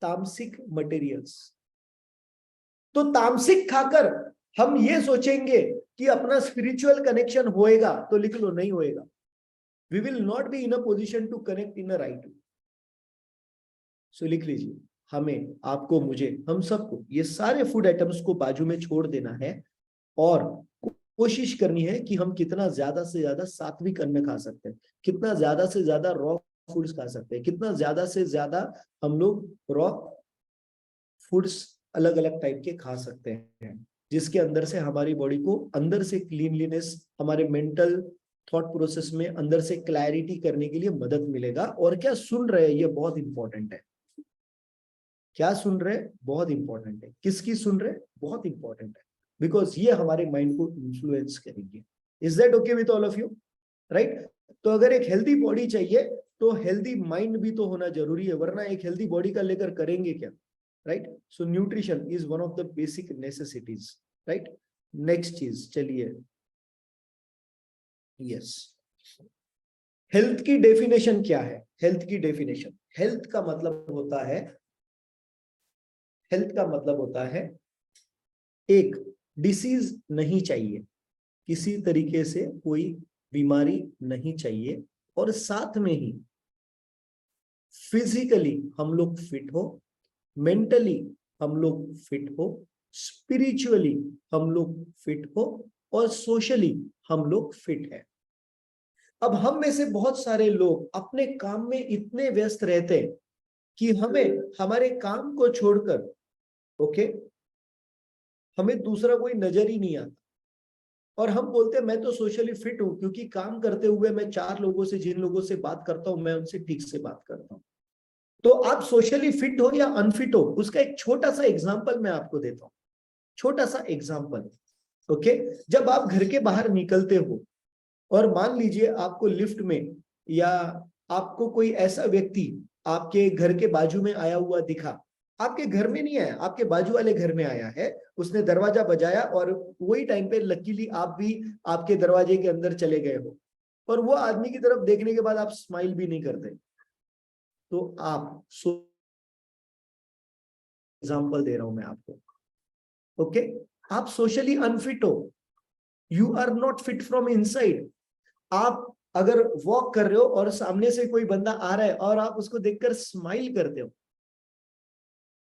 tamasic materials. तो तामसिक खाकर हम ये सोचेंगे कि अपना स्पिरिचुअल कनेक्शन होएगा, तो लिख लो नहीं होएगा। We will not be in a position to connect in a right way. So लिख लीजिए, हमें, आपको, मुझे, हम सबको ये सारे फूड आइटम्स को बाजू में छोड़ देना है और कोशिश करनी है कि हम कितना ज्यादा से ज्यादा सात्विक अन्न खा सकते हैं, कितना ज्यादा से ज्यादा रॉ फूड्स खा सकते हैं, कितना ज्यादा से ज्यादा हम लोग रॉ फूड्स अलग अलग टाइप के खा सकते हैं, जिसके अंदर से हमारी बॉडी को अंदर से क्लीनलीनेस, हमारे मेंटल थॉट प्रोसेस में अंदर से क्लैरिटी करने के लिए मदद मिलेगा। और क्या सुन रहे हैं, ये बहुत इंपॉर्टेंट है। क्या सुन रहे, बहुत इंपॉर्टेंट है। किसकी सुन रहे, बहुत इंपॉर्टेंट है, बिकॉज ये हमारे माइंड को इन्फ्लुएंस करेंगे। Is that okay with all of you? Right? तो अगर एक हेल्दी बॉडी चाहिए तो हेल्दी माइंड भी तो होना जरूरी है, वरना एक हेल्दी बॉडी का लेकर करेंगे क्या? Right? So nutrition is one of the basic necessities. Right? Next चीज चलिए, यस, हेल्थ की डेफिनेशन क्या है? हेल्थ की डेफिनेशन, हेल्थ का मतलब होता है, हेल्थ का मतलब होता है एक, डिसीज नहीं चाहिए, किसी तरीके से कोई बीमारी नहीं चाहिए, और साथ में ही फिजिकली हम लोग फिट हो, मेंटली हम लोग फिट हो, स्पिरिचुअली हम लोग फिट हो, और सोशली हम लोग फिट है। अब हम में से बहुत सारे लोग अपने काम में इतने व्यस्त रहते हैं कि हमें हमारे काम को छोड़कर, ओके, हमें दूसरा कोई नजर ही नहीं आता, और हम बोलते हैं मैं तो सोशली फिट हूं क्योंकि काम करते हुए मैं 4 लोगों से, जिन लोगों से बात करता हूं, मैं उनसे ठीक से बात करता हूं। तो आप सोशली फिट हो या अनफिट हो, उसका एक छोटा सा एग्जांपल मैं आपको देता हूं, छोटा सा एग्जांपल। ओके, जब आप घर के बाहर निकलते हो और मान लीजिए आपको लिफ्ट में या आपको कोई ऐसा व्यक्ति आपके घर के बाजू में आया हुआ दिखा, आपके घर में नहीं आया, आपके बाजू वाले घर में आया है, उसने दरवाजा बजाया और वही टाइम पे लकीली आप भी आपके दरवाजे के अंदर चले गए हो, और वो आदमी की तरफ देखने के बाद आप स्माइल भी नहीं करते, तो आप, एग्जाम्पल दे रहा हूं मैं आपको, ओके, आप सोशली अनफिट हो, you are not fit from inside. आप अगर वॉक कर रहे हो और सामने से कोई बंदा आ रहा है और आप उसको देखकर स्माइल करते हो,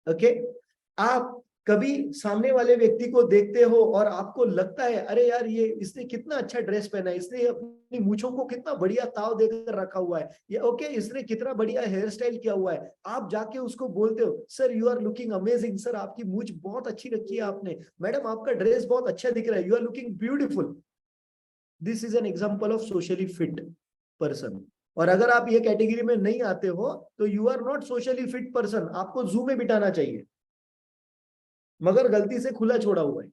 ओके, आप कभी सामने वाले व्यक्ति को देखते हो और आपको लगता है अरे यार ये इसने कितना अच्छा ड्रेस पहना है, इसने अपनी मूंछों को कितना बढ़िया ताव देकर रखा हुआ है, ये ओके, इसने कितना बढ़िया हेयर स्टाइल किया हुआ है, आप जाके उसको बोलते हो sir you are looking amazing, sir आपकी मूंछ बहुत अच्छी रखी है आपने, मैडम आपका ड्रेस बहुत अच्छा दिख रहा है, you are looking beautiful. This is an example of socially fit person. और अगर आप ये कैटेगरी में नहीं आते हो तो you are not socially fit person, आपको जू में बिठाना चाहिए। मगर गलती से खुला छोड़ा हुआ है।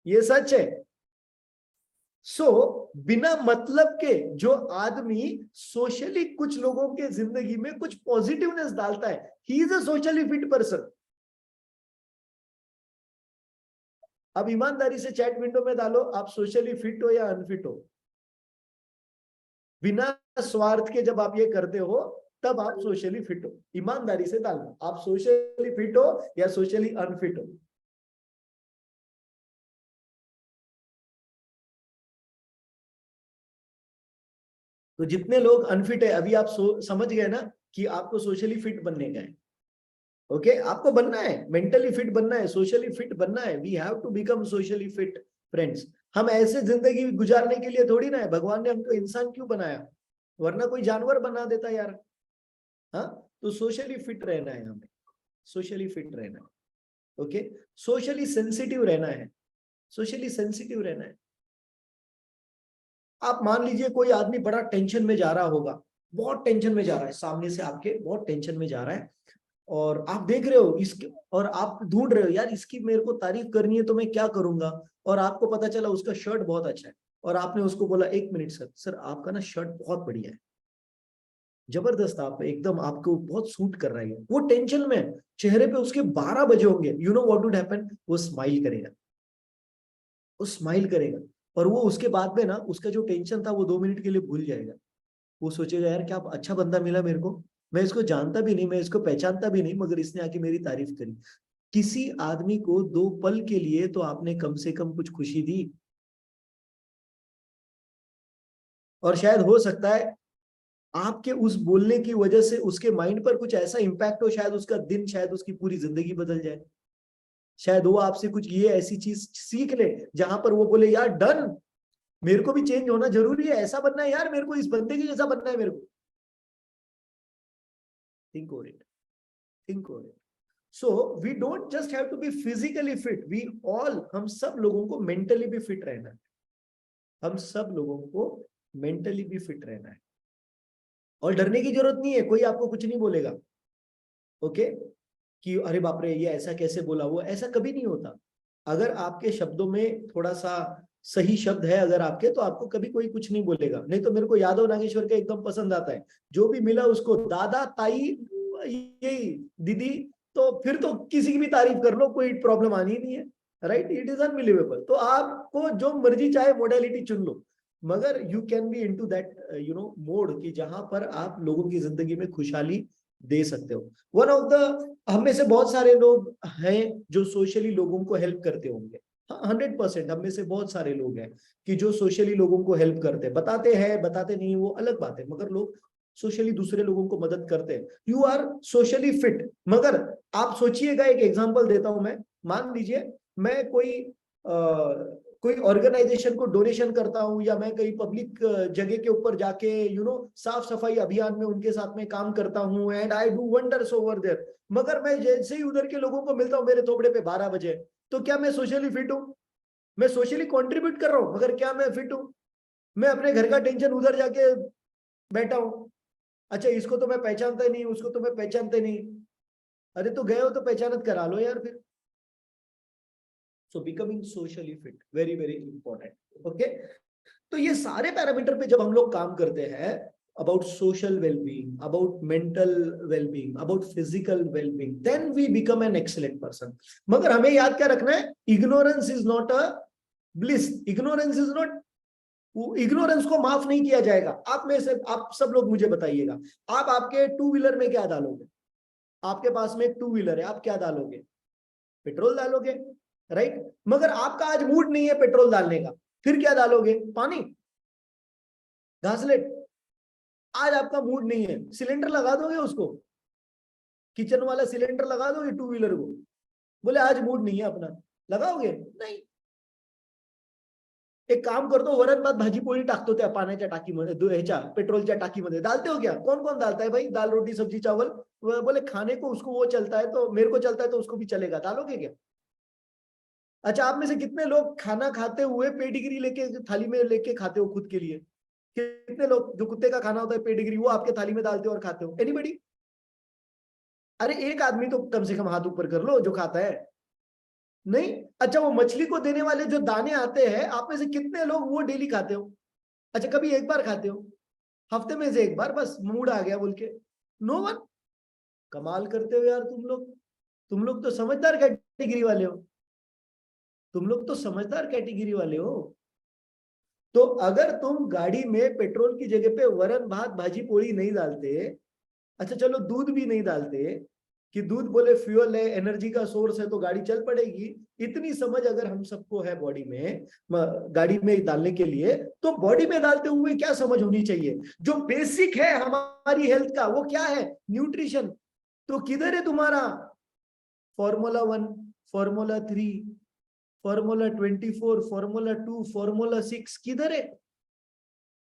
ये सच है। बिना मतलब के जो आदमी सोशली कुछ लोगों के जिंदगी में कुछ पॉजिटिवनेस डालता है, he is a socially fit person. अब ईमानदारी से चैट विंडो में डालो, आप सोशली फिट हो या अनफिट हो। बिना स्वार्थ के जब आप ये करते हो तब आप सोशली फिट हो। ईमानदारी से डालना, आप सोशली फिट हो या सोशली अनफिट हो। तो जितने लोग अनफिट है, अभी आप समझ गए ना कि आपको सोशली फिट बनने का है। ओके, आपको बनना है, मेंटली फिट बनना है, सोशली फिट बनना है। We have to become socially fit friends. हम ऐसे जिंदगी गुजारने के लिए थोड़ी ना है, भगवान ने हमको इंसान क्यों बनाया, वरना कोई जानवर बना देता यार। हाँ, तो सोशली फिट रहना है हमें, सोशली फिट रहना है। ओके, सोशली सेंसिटिव रहना है, सोशली सेंसिटिव रहना है। आप मान लीजिए कोई आदमी बड़ा टेंशन में जा रहा होगा, बहुत टेंशन में जा रहा है, सामने से आपके बहुत टेंशन में जा रहा है, और आप देख रहे हो इसके, और आप ढूंढ रहे हो यार इसकी मेरे को तारीफ करनी है तो मैं क्या करूंगा, और आपको पता चला उसका शर्ट बहुत अच्छा है, और आपने उसको बोला 1 मिनट सर, सर आपका ना शर्ट बहुत बढ़िया है, जबरदस्त, आप एकदम, आपको बहुत सूट कर रहा है। वो टेंशन में, चेहरे पे उसके 12 बजे होंगे, you know what would happen, वो स्माइल करेगा, वो स्माइल करेगा, और वो उसके बाद में ना उसका जो टेंशन था वो 2 मिनट के लिए भूल जाएगा। वो सोचेगा यार क्या अच्छा बंदा मिला मेरे को, मैं इसको जानता भी नहीं, मैं इसको पहचानता भी नहीं, मगर इसने आके मेरी तारीफ करी। किसी आदमी को 2 पल के लिए तो आपने कम से कम कुछ खुशी दी, और शायद हो सकता है आपके उस बोलने की वजह से उसके माइंड पर कुछ ऐसा इंपैक्ट हो, शायद उसका दिन, शायद उसकी पूरी जिंदगी बदल जाए। शायद वो आपसे कुछ ये ऐसी चीज सीख ले जहां पर वो बोले यार डन, मेरे को भी चेंज होना जरूरी है, ऐसा बनना है यार, मेरे को इस बंदे की जैसा बनना है मेरे को। Think over it, think over it. So we don't just have to be physically fit, we all, हम सब लोगों को मेंटली भी फिट रहना है, हम सब लोगों को मेंटली भी फिट रहना है। और डरने की जरूरत नहीं है, कोई आपको कुछ नहीं बोलेगा। ओके, कि अरे बाप रे ये ऐसा कैसे बोला, वो ऐसा कभी नहीं होता। अगर आपके शब्दों में थोड़ा सा सही शब्द है अगर आपके, तो आपको कभी कोई कुछ नहीं बोलेगा। नहीं तो मेरे को यादव नागेश्वर का एकदम पसंद आता है, जो भी मिला उसको दादा ताई यही दीदी, तो फिर तो किसी की भी तारीफ कर लो, कोई प्रॉब्लम आनी ही नहीं है। Right, it is unbelievable. तो आपको जो मर्जी चाहे मोडेलिटी चुन लो, मगर you can be into that mode कि जहां पर आप लोगों की जिंदगी में खुशहाली दे सकते हो। वन ऑफ द, हम में से बहुत सारे लोग हैं जो सोशली लोगों को हेल्प करते होंगे। हाँ, 100% हम में से बहुत सारे लोग हैं कि जो सोशली लोगों को हेल्प करते हैं, बताते हैं बताते नहीं वो अलग बात है, मगर लोग सोशली दूसरे लोगों को मदद करते हैं। You are socially fit. मगर आप सोचिएगा, एक एग्जांपल देता हूं मैं, मान लीजिए मैं कोई ऑर्गेनाइजेशन को डोनेशन करता हूं, या मैं कहीं पब्लिक जगह के ऊपर जाके साफ सफाई अभियान में उनके साथ में काम करता हूं, and I do wonders over there. मगर मैं जैसे ही उधर के लोगों को मिलता हूं मेरे थोबड़े पे 12 बजे, तो क्या मैं सोशली फिट हूं? मैं सोशली कंट्रीब्यूट कर रहा हूं, मगर क्या मैं फिट हूं? मैं अपने घर का टेंशन उधर जाके बैठा हूं। अच्छा, इसको तो मैं पहचानता ही नहीं, उसको तो मैं पहचानता ही नहीं। अरे तो गए हो तो पहचानत करा लो यार फिर। So becoming socially fit, very very important. Okay, तो ये सारे पैरामीटर पे जब हम लोग काम करते हैं, about social wellbeing, about mental wellbeing, about physical wellbeing, then we become an excellent person. मगर हमें याद क्या रखना है, ignorance is not a bliss, ignorance is not, ignorance को माफ नहीं किया जाएगा। आप में से आप सब लोग मुझे बताइएगा, आप आपके टू व्हीलर में क्या डालोगे? आपके पास में एक टू व्हीलर है, आप क्या डालोगे? पेट्रोल डालोगे, राइट? मगर आपका आज मूड नहीं है पेट्रोल डालने का, फिर क्या डालोगे? पानी, घासलेट। आज आपका मूड नहीं है, सिलेंडर लगा दोगे उसको, किचन वाला सिलेंडर लगा दोगे टू व्हीलर को? बोले आज मूड नहीं है अपना, लगाओगे? नहीं। एक काम करतो, वरण भात भाजी पोळी टाकतो त्या पाण्याच्या टाकीमध्ये, ह्याच्या पेट्रोलच्या टाकीमध्ये डालते हो क्या? कौन कौन डालता है भाई? दाल रोटी सब्जी चावल। बोले खाने को उसको वो चलता है तो मेरे को चलता है तो उसको भी चलेगा, डालोगे क्या? अच्छा, आप में से कितने लोग खाना खाते हुए पेडिग्री लेके थाली में लेके खाते हो खुद के लिए? कितने लोग जो कुत्ते का खाना होता है पेडिग्री, वो आपके थाली में डालते हो और खाते हो? एनीबडी? अरे एक आदमी तो कम से कम हाथ ऊपर कर लो जो खाता है। नहीं, अच्छा वो मछली को देने वाले जो दाने आते हैं, आप में से कितने लोग वो डेली खाते हो? अच्छा कभी एक बार खाते हो, हफ्ते में से एक बार, बस मूड आ गया बोल के? No one. कमाल करते हो यार तुम लोग। तुम लोग तो समझदार कैटेगरी वाले हो। तुम लोग तो समझदार कैटेगरी वाले हो। तो अगर तुम गाड़ी में पेट्रोल की जगह पे वरण भात भाजी पोड़ी नहीं डालते, अच्छा चलो दूध भी नहीं डालते, कि दूध बोले फ्यूल है, एनर्जी का सोर्स है तो गाड़ी चल पड़ेगी, इतनी समझ अगर हम सबको है बॉडी में, गाड़ी में डालने के लिए, तो बॉडी में डालते हुए क्या समझ होनी चाहिए? जो बेसिक है हमारी हेल्थ का वो क्या है? न्यूट्रिशन। तो किधर है तुम्हारा formula 1, formula 3, formula 24, formula 2, formula 6 किधर है?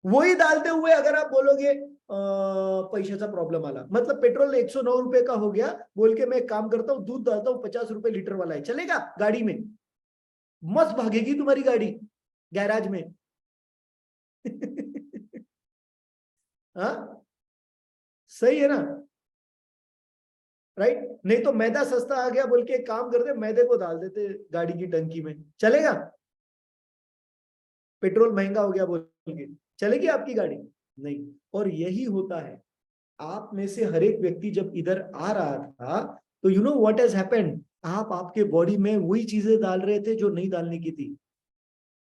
वही डालते हुए अगर आप बोलोगे पैशाचा प्रॉब्लम आला, मतलब पेट्रोल 109 रुपए का हो गया बोल के मैं एक काम करता हूँ, दूध डालता हूँ 50 रुपए लीटर वाला है, चलेगा गाड़ी में? मस्त भागेगी तुम्हारी गाड़ी गैराज में। हाँ, सही है ना? राइट? नहीं तो मैदा सस्ता आ गया बोल के एक काम करते, मैदे को डाल देते गाड़ी की टंकी में, चलेगा? पेट्रोल महंगा हो गया बोल के चलेगी आपकी गाड़ी? नहीं। और यही होता है, आप में से हर एक व्यक्ति जब इधर आ रहा था, तो you know what has happened, आप आपके बॉडी में वही चीजें डाल रहे थे जो नहीं डालने की थी।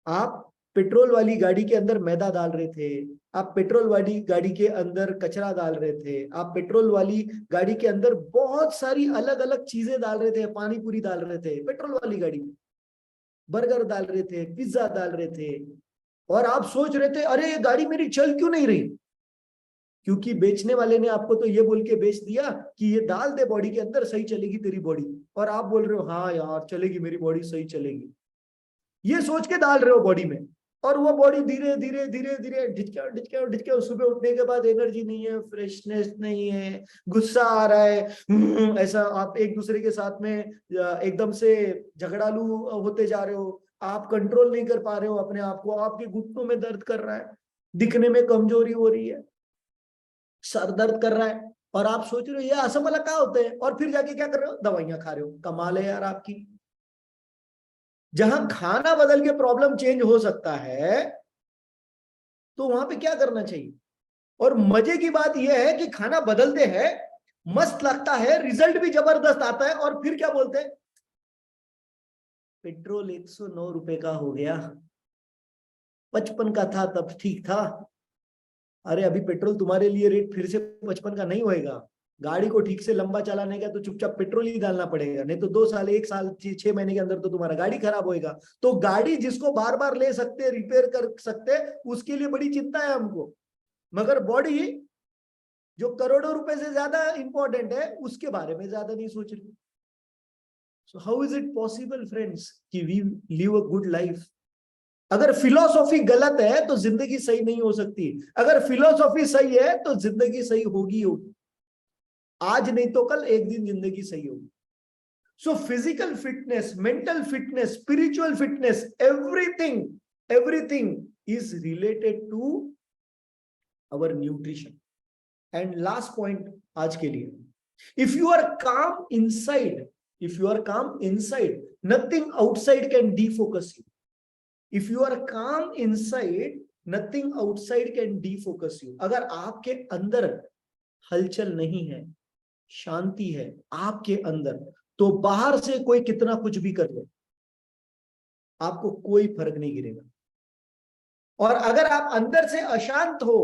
आप पेट्रोल वाली गाड़ी के अंदर मैदा डाल रहे थे, आप पेट्रोल वाली गाड़ी के अंदर कचरा डाल रहे थे, आप पेट्रोल वाली गाड़ी के अंदर बहुत सारी अलग अलग चीजें डाल रहे थे, पानी पूरी डाल रहे थे पेट्रोल वाली गाड़ी में, बर्गर डाल रहे थे, पिज्जा डाल रहे थे, और आप सोच रहे थे अरे ये गाड़ी मेरी चल क्यों नहीं रही? क्योंकि बेचने वाले ने आपको तो ये बोल के बेच दिया कि ये डाल दे बॉडी के अंदर, सही चलेगी तेरी बॉडी, और आप बोल रहे हो हाँ यार चलेगी मेरी बॉडी, सही चलेगी, ये सोच के डाल रहे हो बॉडी में। और वो बॉडी धीरे धीरे धीरे धीरे ढिचका ढिचका ढिचका, सुबह उठने के बाद एनर्जी नहीं है, फ्रेशनेस नहीं है, गुस्सा आ रहा है, ऐसा आप एक दूसरे के साथ में एकदम से झगड़ालू होते जा रहे हो, आप कंट्रोल नहीं कर पा रहे हो अपने आप को, आपके घुटनों में दर्द कर रहा है, दिखने में कमजोरी हो रही है, सर दर्द कर रहा है, और आप सोच रहे हो ये असम वाला क्या होते हैं, और फिर जाके क्या कर रहे हो? दवाइयां खा रहे हो। कमाल है यार आपकी। जहां खाना बदल के प्रॉब्लम चेंज हो सकता है, तो वहां पे क्या करना चाहिए? और मजे की बात यह है कि खाना बदलते हैं, मस्त लगता है, रिजल्ट भी जबरदस्त आता है, और फिर क्या बोलते हैं? पेट्रोल 109 रुपए का हो गया, 55 का था तब ठीक था। अरे अभी पेट्रोल तुम्हारे लिए रेट फिर से 55 का नहीं होएगा। गाड़ी को ठीक से लंबा चलाने का तो चुपचाप पेट्रोल ही डालना पड़ेगा, नहीं तो 2 साल 1 साल 6 महीने के अंदर तो तुम्हारा गाड़ी खराब होएगा। तो गाड़ी जिसको बार बार ले सकते, रिपेयर कर सकते, उसके लिए बड़ी चिंता है हमको, मगर बॉडी जो करोड़ों रुपए से ज्यादा इंपॉर्टेंट है उसके बारे में ज्यादा नहीं सोच रही। So how is it possible friends कि we live a good life? अगर फिलोसॉफी गलत है तो जिंदगी सही नहीं हो सकती, अगर फिलोसॉफी सही है तो जिंदगी सही होगी होगी, आज नहीं तो कल एक दिन जिंदगी सही होगी। So physical fitness, mental fitness, spiritual fitness, everything everything is related to our nutrition. And last point आज के लिए, if you are calm inside, if you are calm inside, nothing outside can defocus you. If you are calm inside, nothing outside can defocus you. अगर आपके अंदर हलचल नहीं है, शांति है आपके अंदर, तो बाहर से कोई कितना कुछ भी कर ले, आपको कोई फर्क नहीं गिरेगा। और अगर आप अंदर से अशांत हो,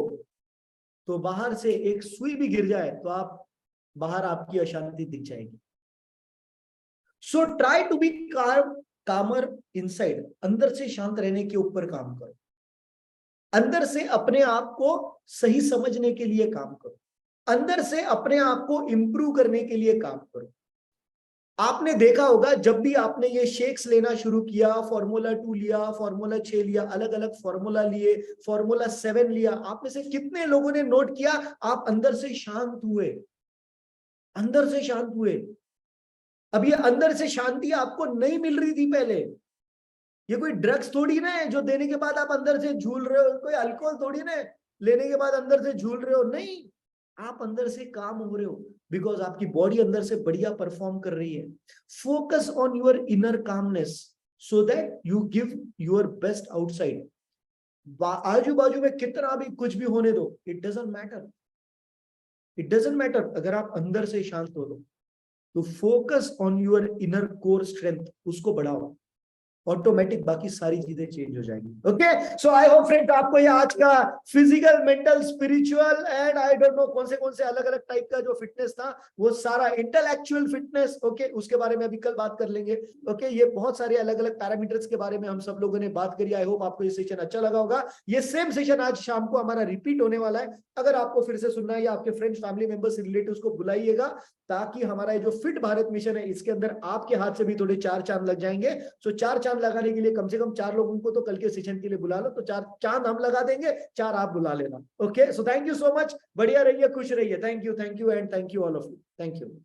तो बाहर से एक सुई भी गिर जाए तो आप बाहर आपकी अशांति दिख जाएगी। सो ट्राई टू बी कामर इनसाइड, अंदर से शांत रहने के ऊपर काम करो, अंदर से अपने आप को सही समझने के लिए काम करो, अंदर से अपने आप को इंप्रूव करने के लिए काम करो। आपने देखा होगा जब भी आपने ये शेक्स लेना शुरू किया, फॉर्मूला 2 लिया, फॉर्मूला 6 लिया, अलग अलग फॉर्मूला लिए, फॉर्मूला 7 लिया, आप में से कितने लोगों ने नोट किया आप अंदर से शांत हुए, अंदर से शांत हुए? अब ये अंदर से शांति आपको नहीं मिल रही थी पहले, ये कोई ड्रग्स थोड़ी ना है जो देने के बाद आप अंदर से झूल रहे हो, कोई अल्कोहल थोड़ी ना है लेने के बाद अंदर से झूल रहे हो, नहीं, आप अंदर से काम हो रहे हो। बिकॉज आपकी बॉडी अंदर से बढ़िया परफॉर्म कर रही है। Focus on your inner calmness so that you give your best outside. आजू बाजू में कितना भी कुछ भी होने दो, it doesn't matter, it doesn't matter अगर आप अंदर से शांत हो तो focus on your inner core strength, उसको बढ़ाओ, ऑटोमेटिक बाकी सारी चीजें चेंज हो जाएंगी। Okay, so I hope friend आपको ये आज का physical, mental, spiritual and I don't know कौन से अलग अलग टाइप का जो फिटनेस था वो सारा इंटेलेक्चुअल फिटनेस, ओके, उसके बारे में अभी कल बात कर लेंगे। ओके, ये बहुत सारे अलग अलग पैरामीटर्स के बारे में हम सब लोगों ने बात करी। आई होप आपको ये सेशन अच्छा लगा होगा। ये सेम सेशन आज शाम को हमारा रिपीट होने वाला है। अगर आपको फिर से सुनना है या आपके फ्रेंड्स, फैमिली मेंबर्स, रिलेटिव्स को बुलाइएगा, ताकि हमारा जो फिट भारत मिशन है इसके अंदर आपके हाथ से भी थोड़े 4 चांद लग जाएंगे। सो 4 चांद लगाने के लिए कम से कम 4 लोगों को तो कल के सेशन के लिए बुला लो, तो 4 चांद हम लगा देंगे, 4 आप बुला लेना। Okay, so thank you so much, बढ़िया रहिए, खुश रहिए। Thank you and thank you all of you, thank you.